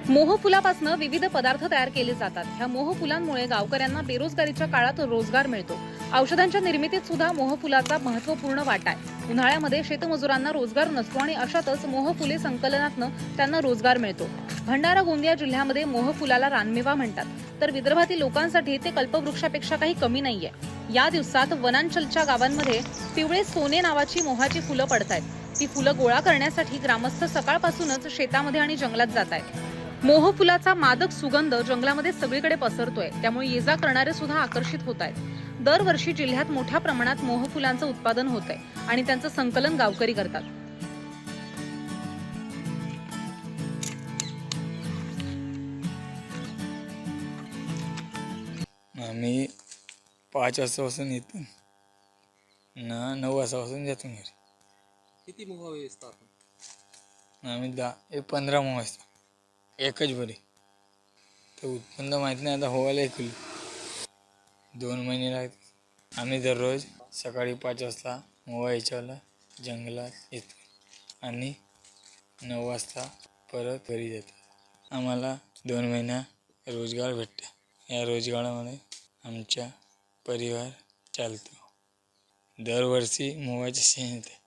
मोहफुलापासून विविध पदार्थ तयार केले जातात। ह्या मोहफुलांमुळे गावकऱ्यांना बेरोजगारीच्या काळात रोजगार मिळतो। औषधांच्या निर्मितीत सुद्धा मोहफुलाचा महत्त्वपूर्ण वाटा आहे। उन्हाळ्यामध्ये शेतमजुरांना रोजगार नसतो आणि अशातच मोहफुले संकलनातून त्यांना रोजगार मिळतो। भंडारा गोंदिया जिल्ह्यामध्ये मोहफुलाला रानमेवा म्हणतात, तर विदर्भातील लोकांसाठी ते कल्पवृक्षापेक्षा काही कमी नाहीये। या दिवसात वनांचलच्या गावांमध्ये पिवळे सोने नावाची मोहाची फुलं पडतायत। ती फुलं गोळा करण्यासाठी ग्रामस्थ सकाळपासूनच शेतामध्ये आणि जंगलात जात आहेत। मोहफुलाचा मादक सुगंध जंगलामध्ये सगळीकडे पसरतोय, त्यामुळे ये-जा करणारे सुद्धा आकर्षित होत आहेत। दरवर्षी जिल्ह्यात मोठ्या प्रमाणात मोहफुलांचं उत्पादन होत आहे आणि त्यांचं संकलन गावकरी करतात। आम्ही 5 वाजतापासून येतो ना 9 वाजतापासून जातो घरी। किती मोह वेचता आपण? आम्ही 15 वाजता एकच बरी तर उत्पन्न माहीत नाही, आता होवायला ऐकली 2 महिने लागतात। आम्ही दररोज सकाळी 5 वाजता मोवा यायच्याला जंगलात येतो आणि 9 वाजता परत घरी जातो। आम्हाला 2 महिना रोजगार भेटते। या रोजगारामुळे आमचा परिवार चालतो। दरवर्षी मोहाचे शेण येते।